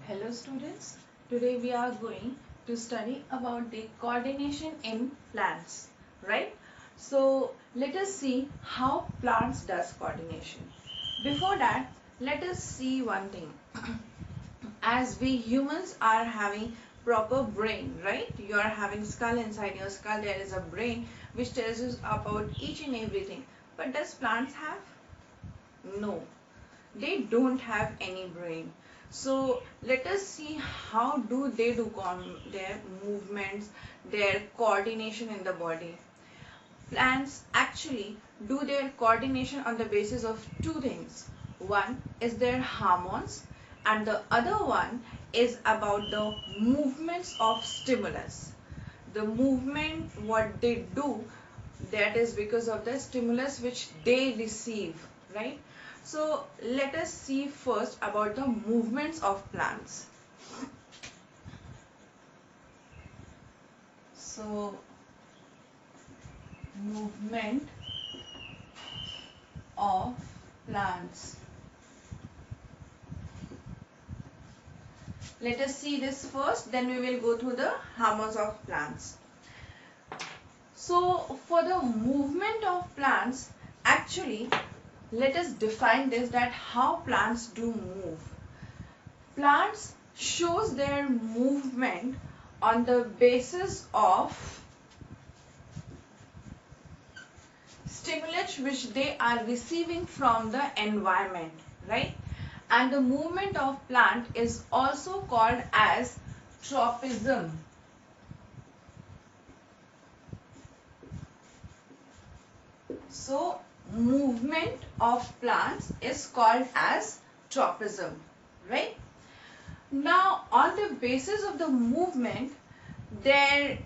Hello students, today we are going to study about the coordination in plants, right? So let us see how plants does coordination. Before that, let us see one thing. As we humans are having proper brain, right? You are having skull, inside your skull there is a brain which tells us about each and everything. But does plants have? No, they don't have any brain. So let us see how do they do their movements, their coordination in the body. Plants actually do their coordination on the basis of two things. One is their hormones and the other one is about the movements of stimulus. The movement what they do, that is because of the stimulus which they receive, right? So let us see first about the movements of plants. So movement of plants. Let us see this first, then we will go through the hormones of plants. So for the movement of plants, actually let us define this, that how plants do move. Plants shows their movement on the basis of stimulus which they are receiving from the environment, right? And the movement of plant is also called as tropism. So movement of plants is called as tropism, right? Now on the basis of the movement, the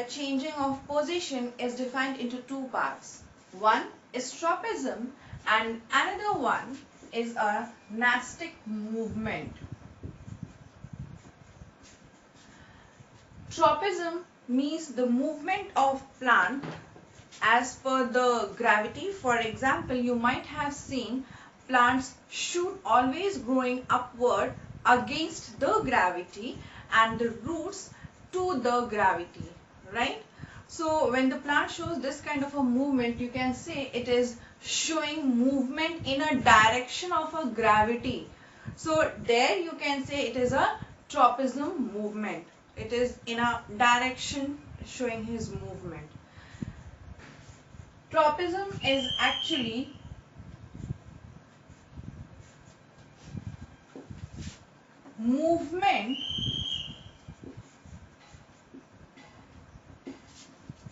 changing of position is defined into two parts. One is tropism and another one is a Nastic movement. Tropism means the movement of plant as per the gravity. For example, you might have seen plants should always growing upward against the gravity and the roots to the gravity, right? So when the plant shows this kind of a movement, you can say it is showing movement in a direction of a gravity. So there you can say it is a tropism movement. It is in a direction showing his movement. Tropism is actually movement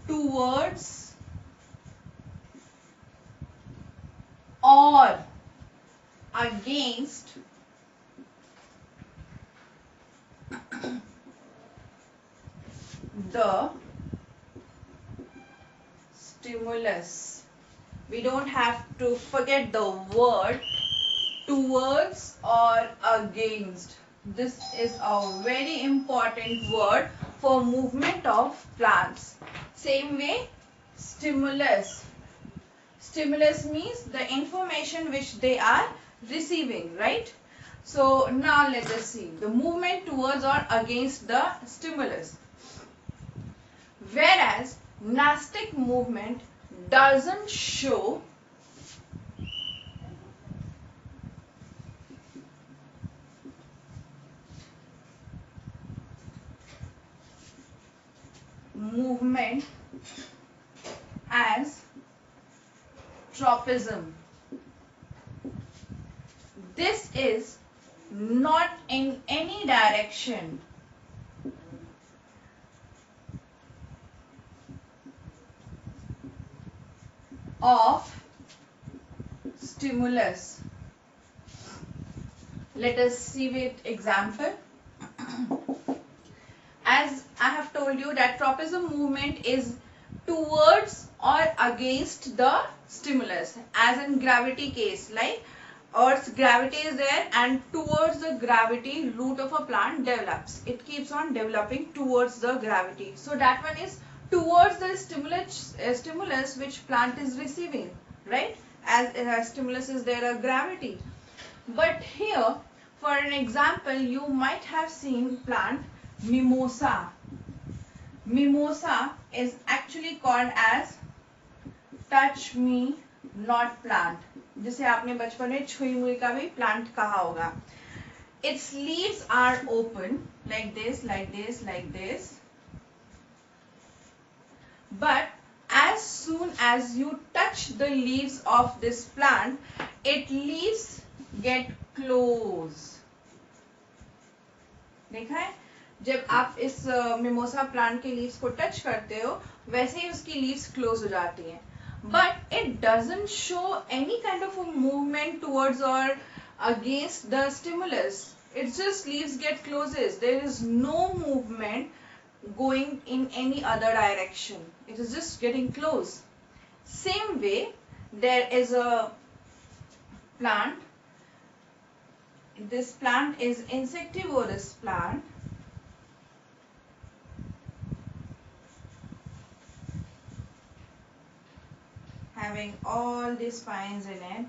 towards or against the stimulus. We don't have to forget the word towards or against. This is a very important word for movement of plants. Same way, stimulus. Stimulus means the information which they are receiving, right? So now let us see the movement towards or against the stimulus. Whereas Nastic movement doesn't show movement as tropism. This is not in any direction of stimulus. Let us see with example. As I have told you that tropism movement is towards or against the stimulus, as in gravity case, like Earth's gravity is there and towards the gravity root of a plant develops. It keeps on developing towards the gravity. So that one is towards the stimulus which plant is receiving, right? As stimulus is there a gravity. But here For an example, you might have seen plant Mimosa. Mimosa is actually called as touch me not plant, जिसे आपने बचपन में छुई मुई का भी plant कहा होगा. Its leaves are open like this, like this, like this. But as soon as you touch the leaves of this plant, its leaves get close. देखा है? जब आप इस मिमोसा प्लांट के लीव्स को टच करते हो, वैसे ही उसकी लीव्स क्लोज हो जाती हैं. But it doesn't show any kind of a movement towards or against the stimulus. It's just leaves get closes. There is no movement going in any other direction. It is just getting close. Same way, there is a plant. This plant is insectivorous plant. Having all these spines in it.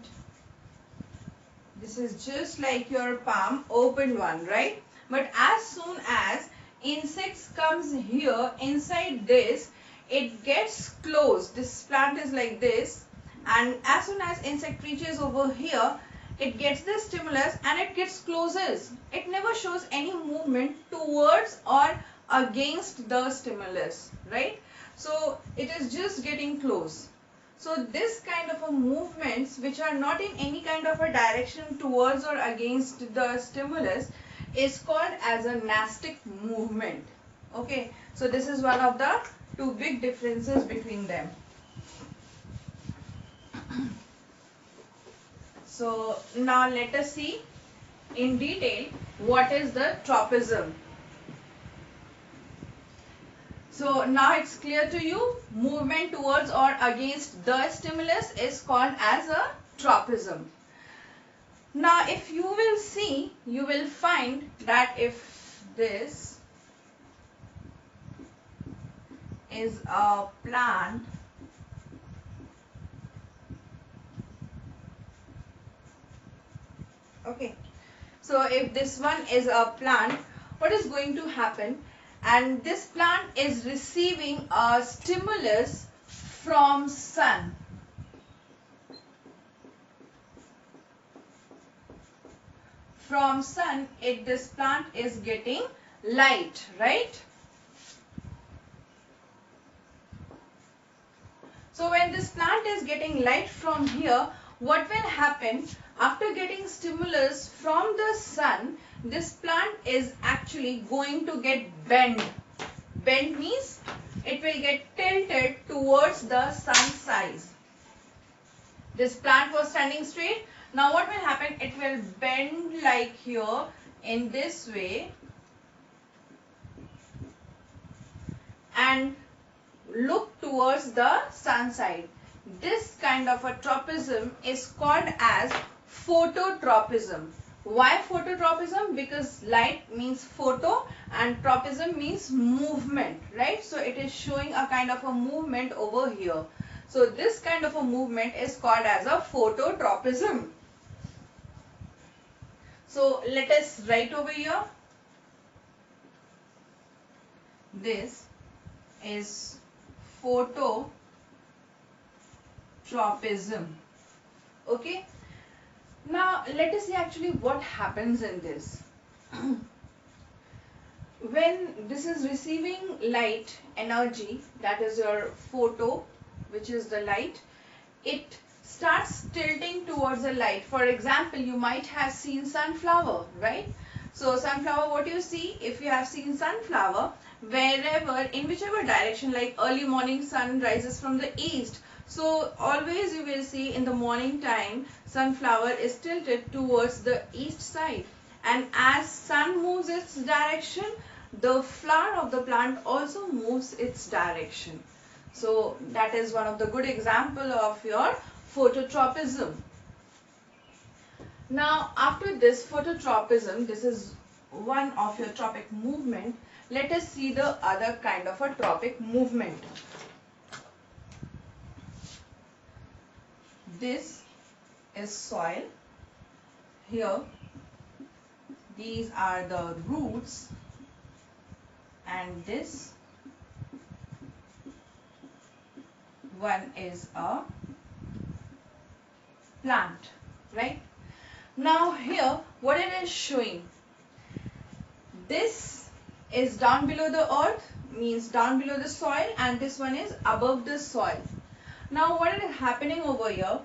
This is just like your palm, open one, right? But as soon as insects comes here inside this, it gets closed. This plant is like this, and as soon as insect reaches over here, it gets the stimulus and it gets closes. It never shows any movement towards or against the stimulus, right? So it is just getting close. So this kind of a movements which are not in any kind of a direction towards or against the stimulus is called as a Nastic movement. Okay, so this is one of the two big differences between them. So now let us see in detail what is the tropism. So now it's clear to you, movement towards or against the stimulus is called as a tropism. Now if you will see, you will find that if this is a plant, okay, so if this one is a plant, what is going to happen? And this plant is receiving a stimulus from sun. From sun, this plant is getting light, right? So when this plant is getting light from here, what will happen? After getting stimulus from the sun, this plant is actually going to get bent. Bent means it will get tilted towards the sun side. This plant was standing straight. Now what will happen? It will bend like here in this way and look towards the sun side. This kind of a tropism is called as phototropism. Why phototropism? Because light means photo and tropism means movement, right? So it is showing a kind of a movement over here. So this kind of a movement is called as a phototropism. So let us write over here. This is phototropism. Okay. Now let us see actually what happens in this. When this is receiving light energy, that is your photo, which is the light, it starts tilting towards the light. For example, you might have seen sunflower, right? So sunflower, what you see, if you have seen sunflower, wherever, in whichever direction, like early morning sun rises from the east, so always you will see in the morning time sunflower is tilted towards the east side, and as sun moves its direction, the flower of the plant also moves its direction. So that is one of the good example of your phototropism. Now after this phototropism, this is one of your tropic movement. Let us see the other kind of a tropic movement. This is soil. Here these are the roots, and this one is a plant, right? Now here what it is showing, this is down below the earth, means down below the soil, and this one is above the soil. Now what is happening over here,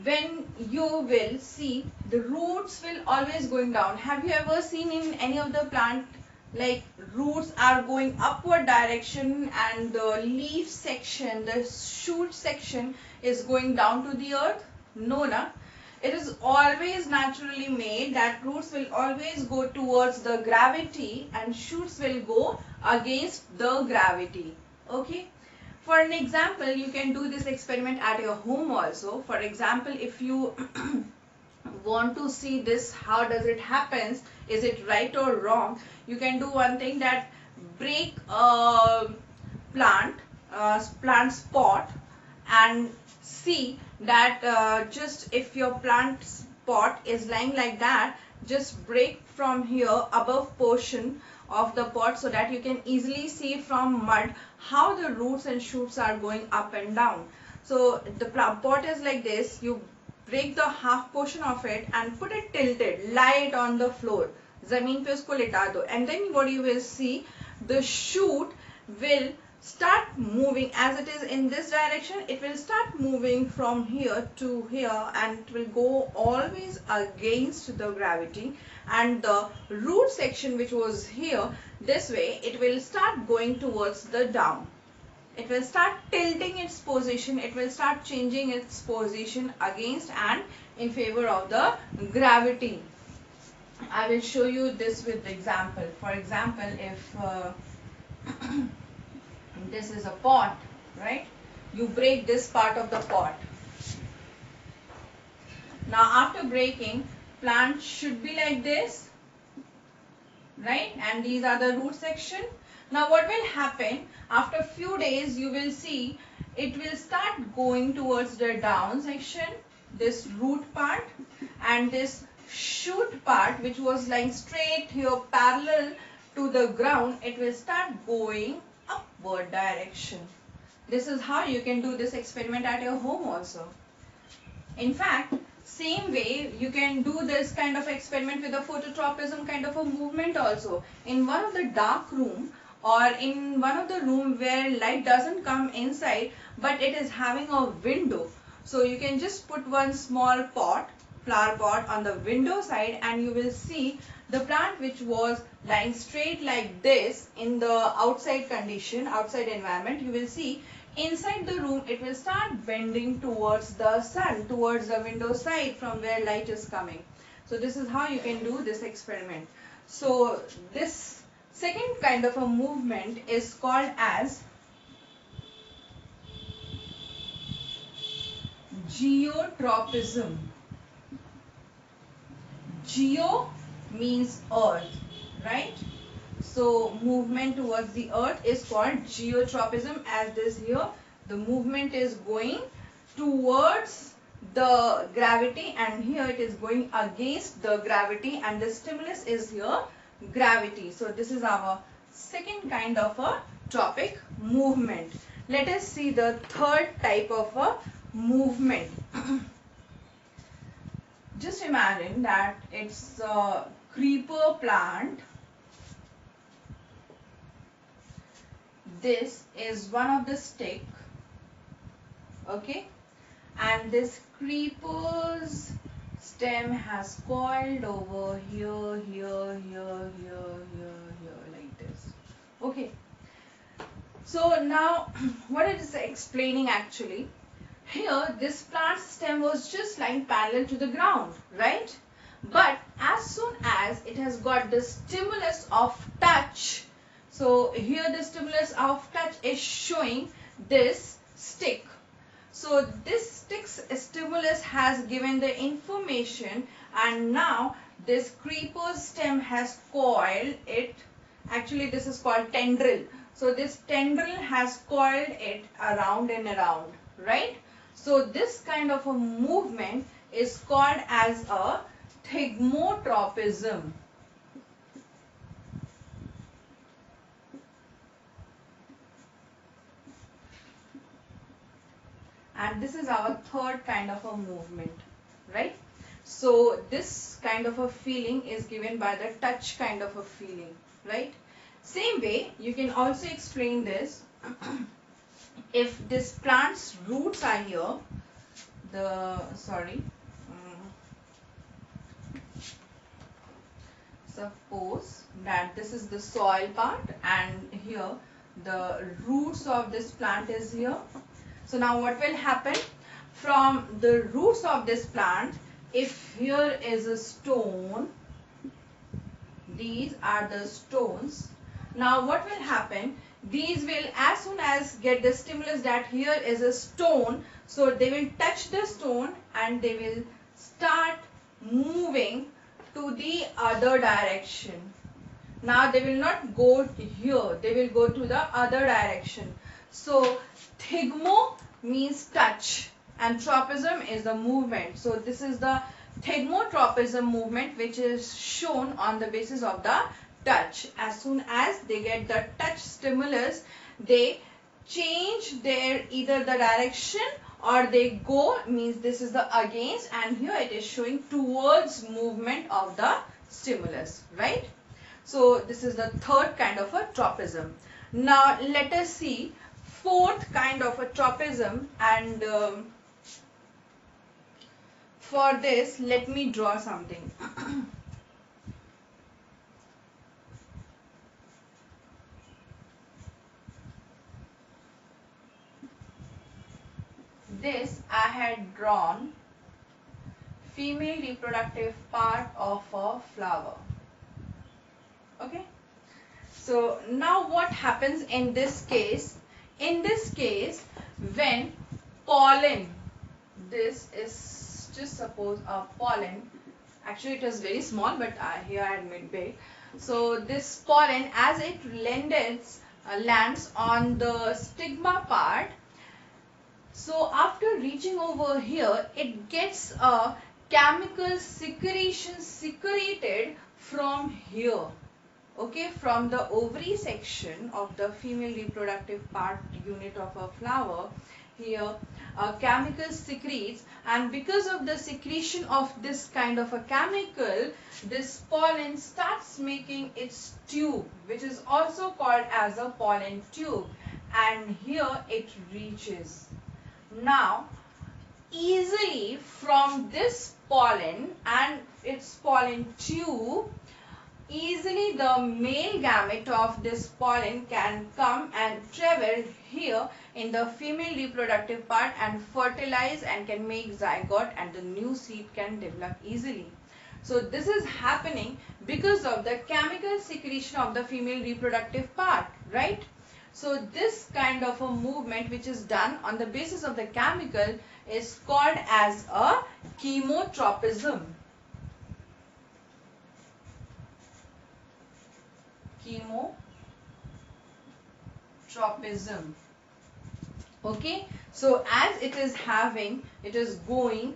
when you will see the roots will always going down. Have you ever seen in any of the plant like roots are going upward direction and the leaf section, the shoot section is going down to the earth? No, na. It is always naturally made that roots will always go towards the gravity and shoots will go against the gravity. Okay. For an example, you can do this experiment at your home also. For example, if you want to see this, how does it happens, is it right or wrong, you can do one thing, that break a plant spot and see that just if your plant spot is lying like that, just break from here above portion of the pot so that you can easily see from mud how the roots and shoots are going up and down. So the pot is like this, you break the half portion of it and put it tilted, lie it on the floor, zameen pe usko leta do, and then what you will see, the shoot will start moving as it is in this direction. It will start moving from here to here and it will go always against the gravity, and the root section which was here this way, it will start going towards the down. It will start tilting its position, it will start changing its position against and in favor of the gravity. I will show you this with example. For example, if this is a pot, right? You break this part of the pot. Now after breaking, plant should be like this, right? And these are the root section. Now what will happen, after few days you will see it will start going towards the down section, this root part, and this shoot part which was lying straight here parallel to the ground, it will start going upward direction. This is how you can do this experiment at your home also. In fact, same way you can do this kind of experiment with a phototropism kind of a movement also. In one of the dark room or in one of the room where light doesn't come inside but it is having a window. So you can just put one small pot, flower pot on the window side, and you will see the plant which was lying straight like this in the outside condition, outside environment, you will see inside the room it will start bending towards the sun, towards the window side from where light is coming. So this is how you can do this experiment. So this second kind of a movement is called as geotropism. Geo means earth, right? So movement towards the earth is called geotropism. As this here, the movement is going towards the gravity, and here it is going against the gravity, and the stimulus is here gravity. So this is our second kind of a tropic movement. Let us see the third type of a movement. Just imagine that it's a creeper plant. This is one of the stick, okay, and this creeper's stem has coiled over here, like this. Okay. So now what it is explaining actually, here this plant stem was just lying parallel to the ground, right? But as soon as it has got the stimulus of touch, so here the stimulus of touch is showing this stick. So this stick's stimulus has given the information, and now this creeper stem has coiled it. Actually this is called tendril. So this tendril has coiled it around and around, right? So this kind of a movement is called as a chemotropism. and this is our third kind of a movement, right? So this kind of a feeling is given by the touch kind of a feeling, right? Same way you can also explain this if this plant's roots are here, suppose that this is the soil part and here the roots of this plant is here. So now what will happen from the roots of this plant, if here is a stone, these are the stones. Now what will happen, these will, as soon as get the stimulus that here is a stone, so they will touch the stone and they will start moving to the other direction. Now they will not go here, they will go to the other direction. So thigmo means touch and tropism is the movement. So this is the thigmotropism movement, which is shown on the basis of the touch. As soon as they get the touch stimulus, they change their either the direction or they go, means this is the against, and here it is showing towards movement of the stimulus, right? So this is the third kind of a tropism. Now let us see fourth kind of a tropism, and for this let me draw something. This I had drawn female reproductive part of a flower. Okay. So now what happens in this case? In this case, when pollen, this is just suppose a pollen, actually it is very small, but here I had made big. So this pollen, as it lands on the stigma part, so after reaching over here, it gets a chemical secretion secreted from here. Okay, from the ovary section of the female reproductive part unit of a flower, here a chemical secretes, and because of the secretion of this kind of a chemical, this pollen starts making its tube, which is also called as a pollen tube, and here it reaches. Now easily from this pollen and its pollen tube, easily the male gamete of this pollen can come and travel here in the female reproductive part and fertilize and can make zygote, and the new seed can develop easily. So this is happening because of the chemical secretion of the female reproductive part, right? So this kind of a movement which is done on the basis of the chemical is called as a chemotropism. Chemotropism. Okay, so as it is going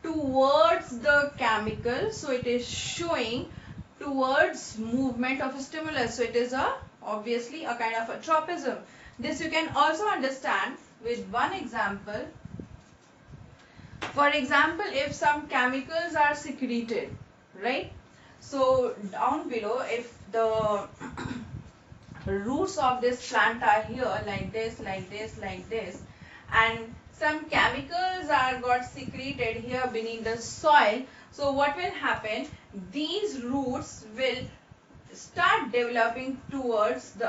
towards the chemical, so it is showing towards movement of a stimulus. So it is obviously a kind of a tropism. This you can also understand with one example. For example, if some chemicals are secreted, right? So down below, if the roots of this plant are here like this, and some chemicals are got secreted here beneath the soil, so what will happen? These roots will start developing towards the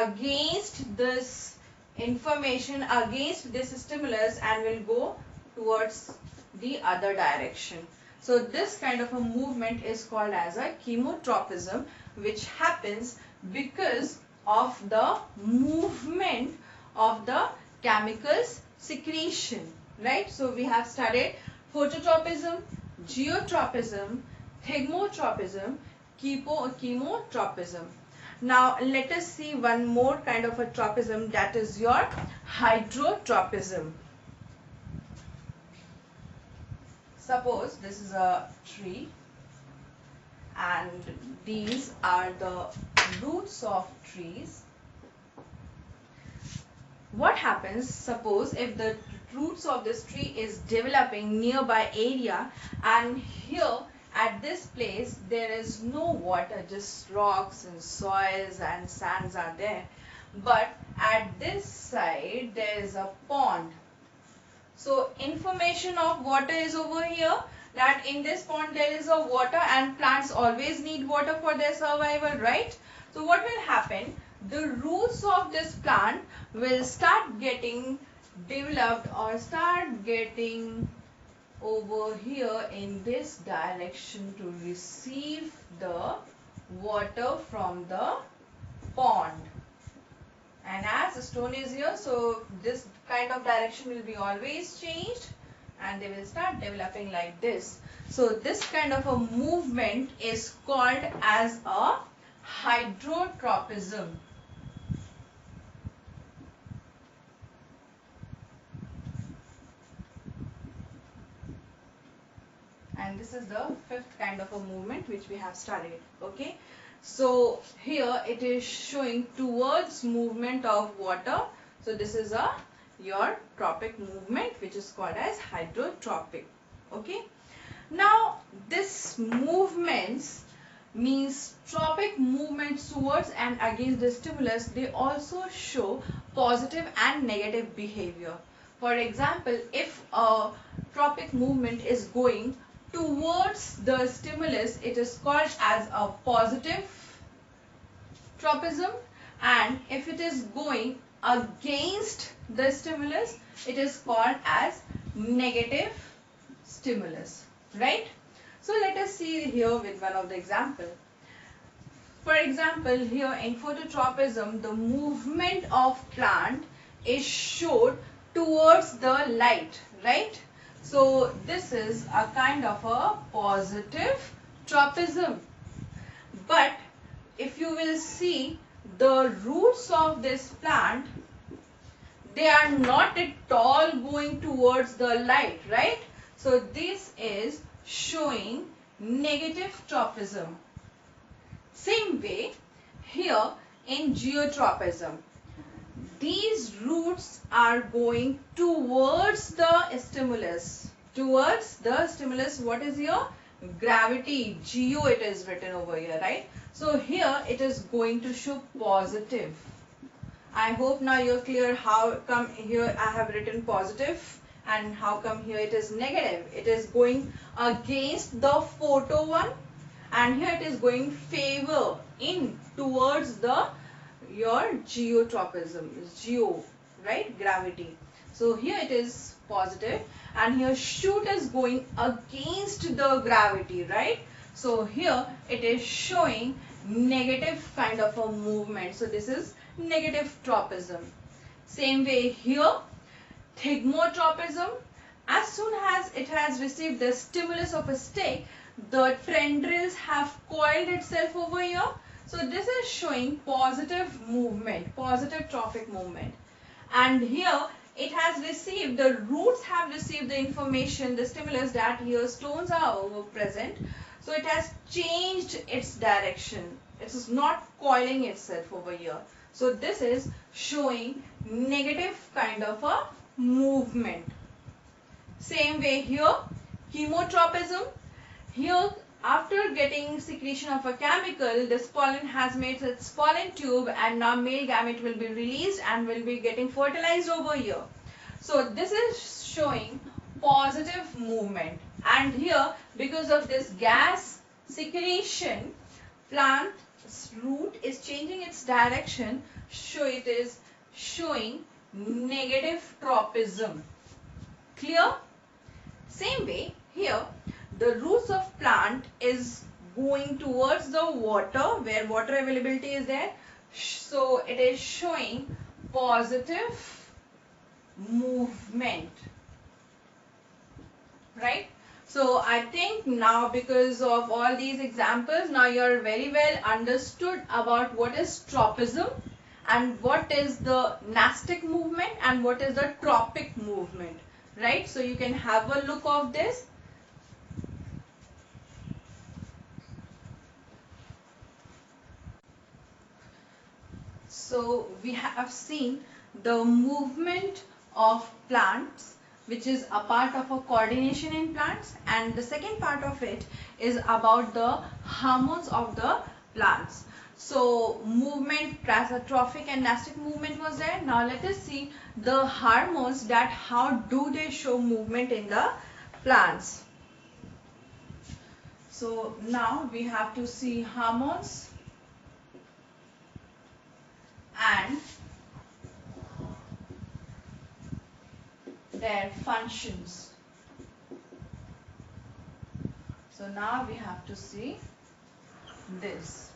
against this information, against this stimulus, and will go towards the other direction. So this kind of a movement is called as a chemotropism, which happens because of the movement of the chemicals secretion, right? So we have studied phototropism, geotropism, thigmotropism, chemotropism. Now let us see one more kind of a tropism, that is your hydrotropism. Suppose this is a tree and these are the roots of trees. What happens, suppose if the roots of this tree is developing nearby area, and here at this place there is no water, just rocks and soils and sands are there. But at this side there is a pond. So information of water is over here, that in this pond there is a water, and plants always need water for their survival, right? So what will happen? The roots of this plant will start getting developed or start getting over here in this direction to receive the water from the pond. And as the stone is here, so this kind of direction will be always changed and they will start developing like this. So this kind of a movement is called as a hydrotropism. And this is the fifth kind of a movement which we have studied. Okay, so here it is showing towards movement of water. So this is your tropic movement, which is called as hydrotropic. Okay, now this movements means tropic movements towards and against the stimulus. They also show positive and negative behavior. For example, if a tropic movement is going towards the stimulus, it is called as a positive tropism, and if it is going against the stimulus, it is called as negative stimulus, right? So let us see here with one of the example. For example, here in phototropism, the movement of plant is showed towards the light, right? So this is a kind of a positive tropism. But if you will see the roots of this plant, they are not at all going towards the light, right? So this is showing negative tropism. Same way here in geotropism, these roots are going towards the stimulus. Towards the stimulus, what is here? Gravity. Geo it is written over here, right? So here it is going to show positive. I hope now you're clear how come here I have written positive and how come here it is negative. It is going against the photo one, and here it is going favor in towards the your geotropism, geo, right, gravity. So here it is positive, and here shoot is going against the gravity, right? So here it is showing negative kind of a movement. So this is negative tropism. Same way here, Chemotropism, as soon as it has received the stimulus of a stick, the tendrils have coiled itself over here. So this is showing positive movement, positive trophic movement. And here it has received, the roots have received the information, the stimulus that here stones are over present. So it has changed its direction. It is not coiling itself over here. So this is showing negative kind of a movement. Same way here, chemotropism. Here, after getting secretion of a chemical, this pollen has made its pollen tube, and now male gamete will be released and will be getting fertilized over here. So this is showing positive movement. And here, because of this gas secretion, plant's root is changing its direction, so it is showing negative tropism. Clear? Same way here, the roots of plant is going towards the water, where water availability is there. So it is showing positive movement, right? So I think now, because of all these examples, now you are very well understood about what is tropism and what is the Nastic movement and what is the tropic movement, right? So you can have a look of this. So we have seen the movement of plants which is a part of a coordination in plants, and the second part of it is about the hormones of the plants. So movement, tropic and Nastic movement was there. Now let us see the hormones, that how do they show movement in the plants. So now we have to see hormones and their functions. So now we have to see this.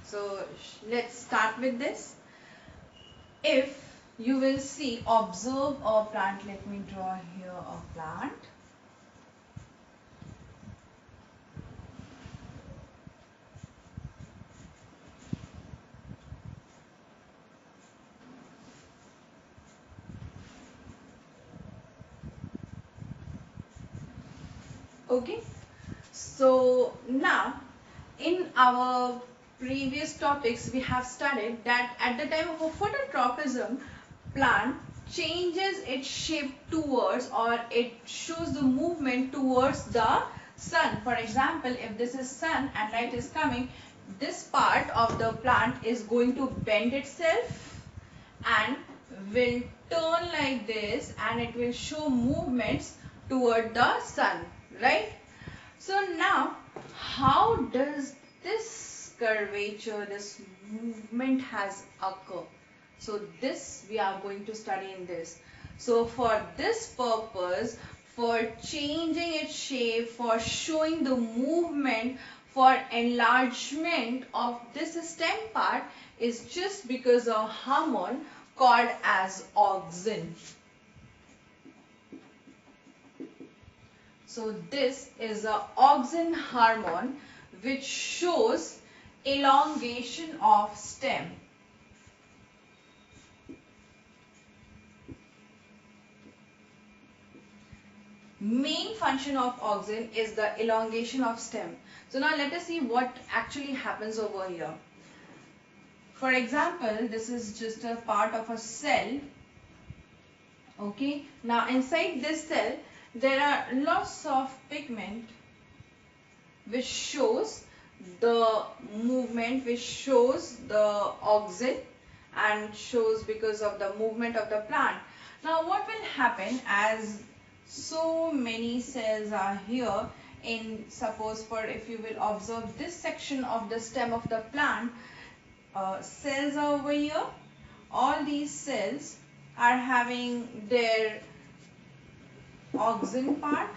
So let's start with this. If you will see, observe a plant. Let me draw here a plant. Okay, so now in our previous topics we have studied that at the time of a phototropism, plant changes its shape towards, or it shows the movement towards the sun. For example, if this is sun and light is coming, this part of the plant is going to bend itself and will turn like this, and it will show movements toward the sun, right? So now how does this curvature, this movement has occurred? So this we are going to study in this. So for this purpose, for changing its shape, for showing the movement, for enlargement of this stem part, is just because of hormone called as auxin. So this is a auxin hormone which shows elongation of stem. Main function of auxin is the elongation of stem. So now let us see what actually happens over here. For example, this is just a part of a cell. Okay, now inside this cell there are lots of pigment which shows the movement, which shows the auxin and shows because of the movement of the plant. Now what will happen, as so many cells are here in, suppose for, if you will observe this section of the stem of the plant, cells are over here. All these cells are having their auxin part.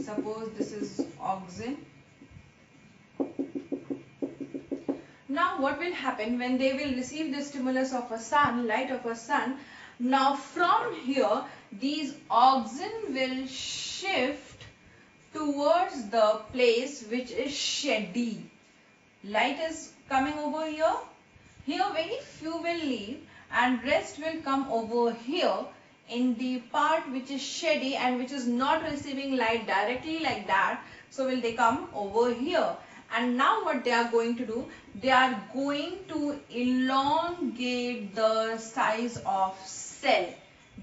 Suppose this is auxin. Now what will happen when they will receive the stimulus of a sun, light of a sun? Now from here these auxin will shift towards the place which is shady. Light is coming over here. Here very few will leave and rest will come over here in the part which is shady and which is not receiving light directly like that. So will they come over here. And now what they are going to do, they are going to elongate the size of cell.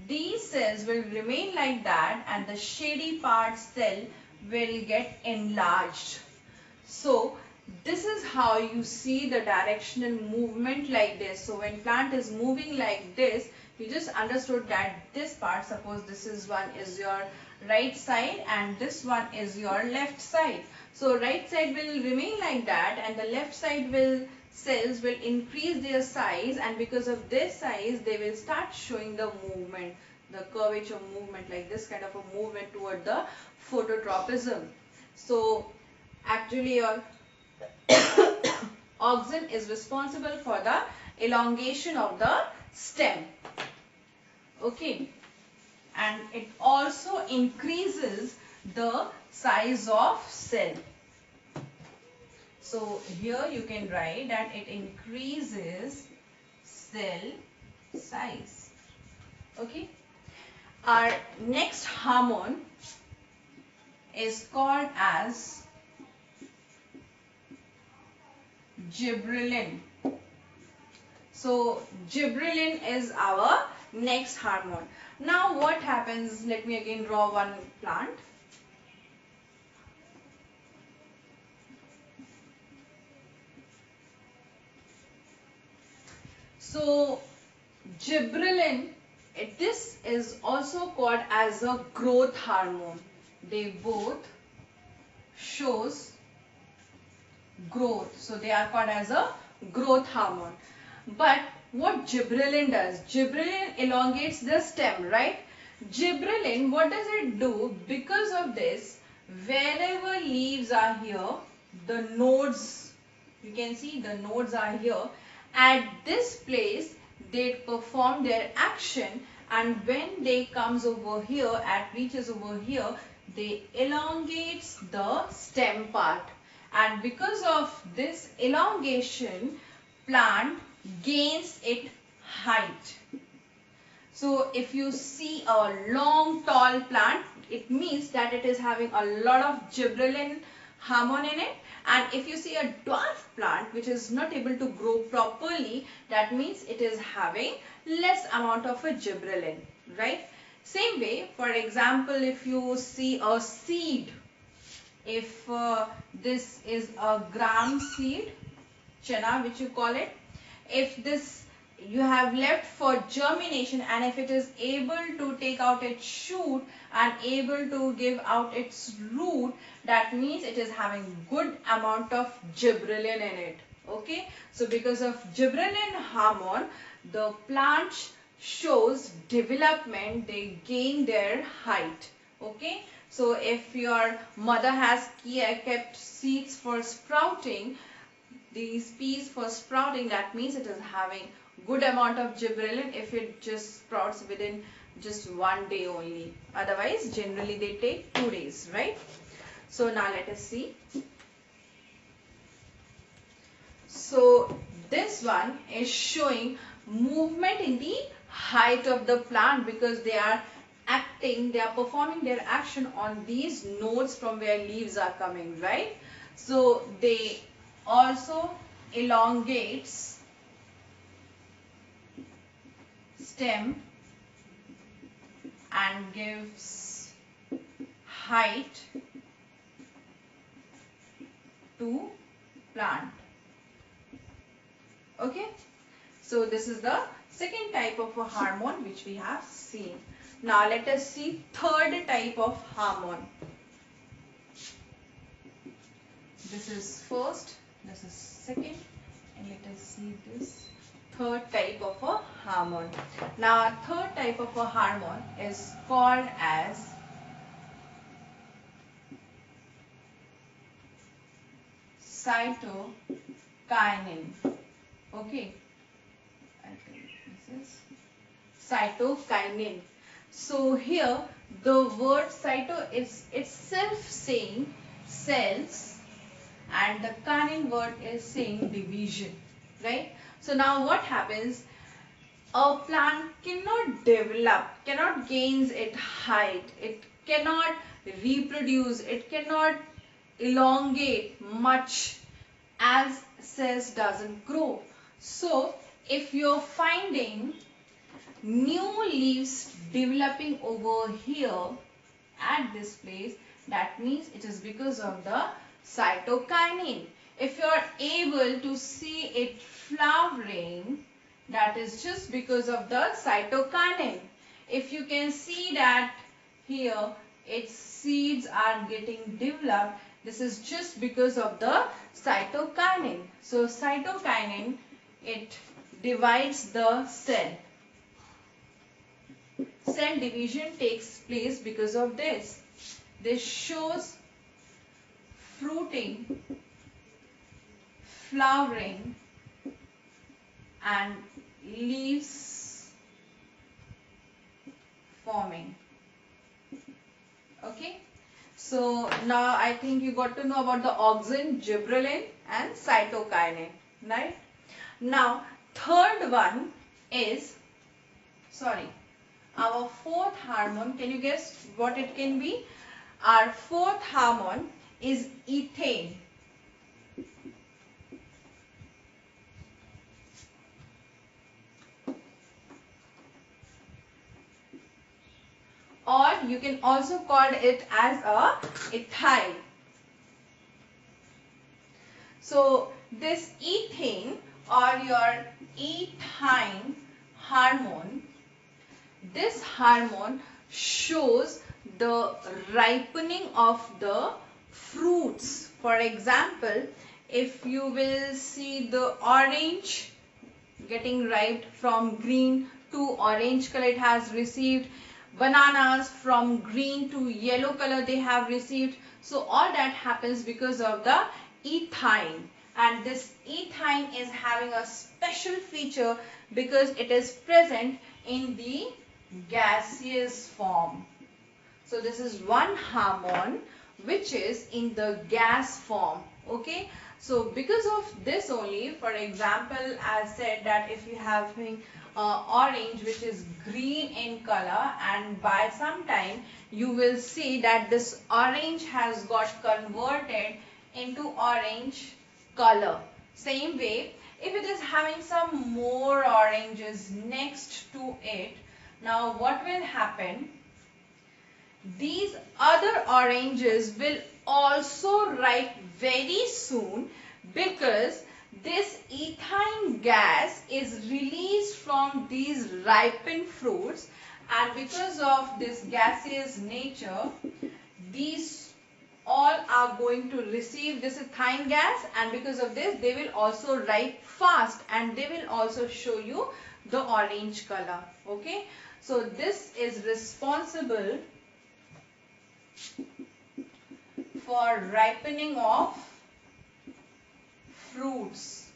These cells will remain like that and the shady part cell will get enlarged. So this is how you see the directional movement like this. So when plant is moving like this, you just understood that this part, suppose this is one is your right side and this one is your left side. So right side will remain like that and the left side will, cells will increase their size, and because of this size they will start showing the movement, the curvature movement, like this kind of a movement toward the phototropism. So actually your auxin is responsible for the elongation of the stem. Okay, and it also increases the size of cell. So here you can write that it increases cell size. Okay, our next hormone is called as gibberellin. So gibberellin is our next hormone. Now what happens? Let me again draw one plant. So gibberellin, this is also called as a growth hormone. They both shows growth. So they are called as a growth hormone. But what gibberellin does? Gibberellin elongates the stem, right? Gibberellin, what does it do? Because of this, wherever leaves are here, the nodes, you can see the nodes are here. At this place, they perform their action, and when they comes over here, reaches over here, they elongates the stem part. And because of this elongation, plant gains its height. So if you see a long tall plant, it means that it is having a lot of gibberellin hormone in it. And if you see a dwarf plant which is not able to grow properly, that means it is having less amount of a gibberellin, right? Same way, for example, if you see a seed, if this is a gram seed, chana which you call it, if this you have left for germination, and if it is able to take out its shoot and able to give out its root, that means it is having good amount of gibberellin in it. Okay, so because of gibberellin hormone, the plant shows development, they gain their height. Okay, so if your mother has kept seeds for sprouting, these peas for sprouting, that means it is having good amount of gibberellin if it just sprouts within just one day only. Otherwise, generally they take 2 days, right? So now let us see. So this one is showing movement in the height of the plant, because they are acting, they are performing their action on these nodes from where leaves are coming, right? So they also elongates stem and gives height to plant. Okay, so this is the second type of a hormone which we have seen. Now let us see third type of hormone. This is first, this is second, and let us see this third type of a hormone. Now third type of a hormone is called as cytokinin. Okay, I think this is cytokinin. So here the word cyto is itself saying cells, and the kinin word is saying division, right? So now what happens? A plant cannot develop, cannot gain its height, it cannot reproduce, it cannot elongate much as cells doesn't grow. So if you're finding new leaves developing over here at this place, that means it is because of the cytokinin. If you are able to see it flowering, that is just because of the cytokinin. If you can see that here its seeds are getting developed, this is just because of the cytokinin. So cytokinin, it divides the cell. Cell division takes place because of this. This shows fruiting, flowering, and leaves forming. Okay, so now I think you got to know about the auxin, gibberellin and cytokinin, right? Now third one is, our fourth hormone. Can you guess what it can be? Our fourth hormone is ethane. or you can also call it as a ethyl. So this ethane or your ethine hormone, this hormone shows the ripening of the fruits. For example, if you will see the orange getting ripe from green to orange color it has received, bananas from green to yellow color they have received. So all that happens because of the ethine, and this ethine is having a special feature because it is present in the gaseous form. So this is one hormone which is in the gas form. Okay, so because of this only, for example, as said that if you have orange which is green in color, and by some time you will see that this orange has got converted into orange color. Same way, if it is having some more oranges next to it, now what will happen? These other oranges will also ripe very soon because this ethine gas is released from these ripened fruits, and because of this gaseous nature, these all are going to receive this ethine gas, and because of this they will also ripe fast and they will also show you the orange color. Okay, so this is responsible for ripening of fruits.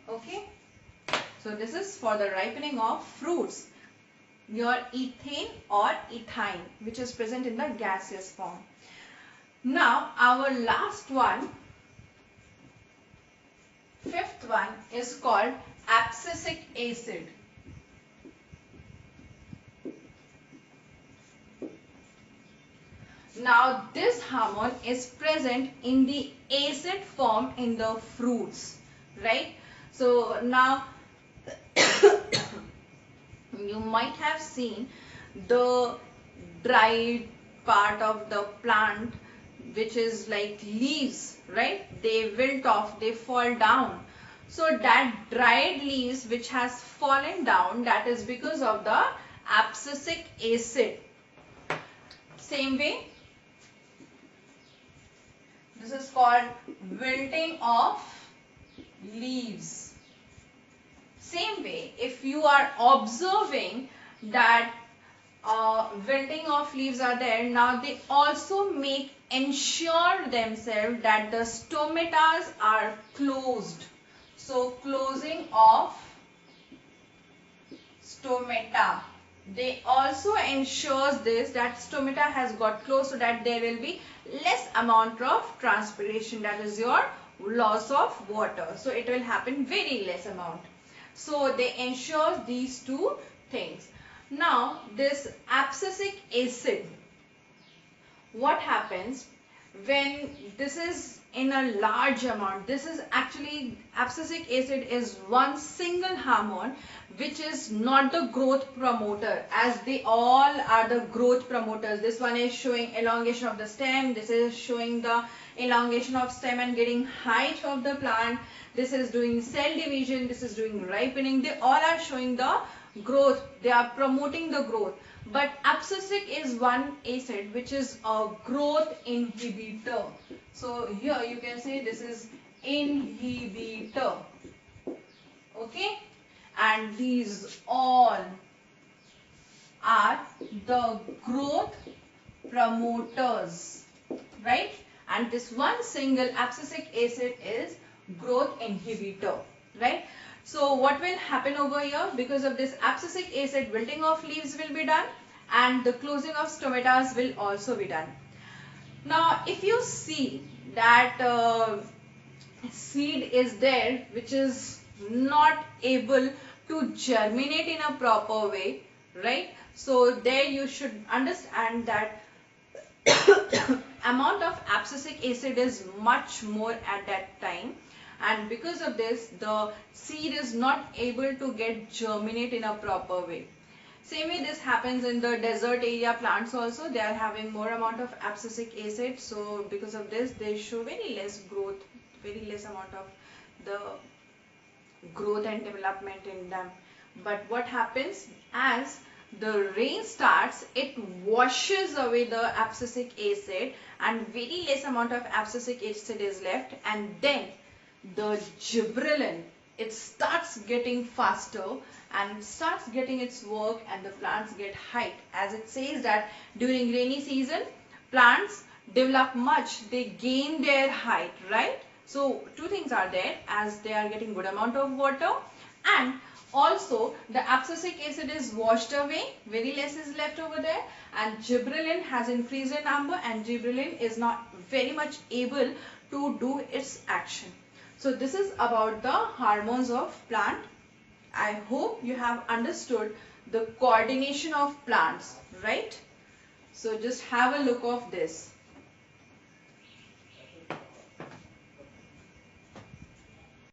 Okay, so this is for the ripening of fruits, your ethane or ethine, which is present in the gaseous form. Now our last one, fifth one, is called abscisic acid. Now this hormone is present in the acid form in the fruits, right? So now you might have seen the dried part of the plant which is like leaves, right? They wilt off, they fall down. So that dried leaves which has fallen down, that is because of the abscisic acid. Same way, this is called wilting of leaves. Same way, if you are observing that wilting of leaves are there, now they also ensure themselves that the stomatas are closed. So closing of stomata, they also ensures this, that stomata has got closed so that there will be less amount of transpiration, that is your loss of water. So it will happen very less amount. So they ensure these two things. Now this abscisic acid, what happens when this is in a large amount? This is actually, abscisic acid is one single hormone which is not the growth promoter, as they all are the growth promoters. This one is showing elongation of the stem, this is showing the elongation of stem and getting height of the plant, this is doing cell division, this is doing ripening. They all are showing the growth, they are promoting the growth. But abscisic is one acid which is a growth inhibitor. So here you can say this is inhibitor. Okay, and these all are the growth promoters, right? And this one single abscisic acid is growth inhibitor, right? So what will happen over here? Because of this abscisic acid, wilting of leaves will be done and the closing of stomatas will also be done. Now if you see that seed is there which is not able to germinate in a proper way, right? So there you should understand that amount of abscisic acid is much more at that time, and because of this the seed is not able to get germinate in a proper way. Same way this happens in the desert area plants also. They are having more amount of abscisic acid, so because of this they show very less growth, very less amount of the growth and development in them. But what happens, as the rain starts, it washes away the abscisic acid and very less amount of abscisic acid is left, and then the gibberellin, it starts getting faster and starts getting its work, and the plants get height. As it says that during rainy season plants develop much, they gain their height, right? So two things are there, as they are getting good amount of water, and also the abscisic acid is washed away, very less is left over there, and gibberellin has increased in number, and gibberellin is not very much able to do its action. So this is about the hormones of plant. I hope you have understood the coordination of plants, right? So just have a look of this.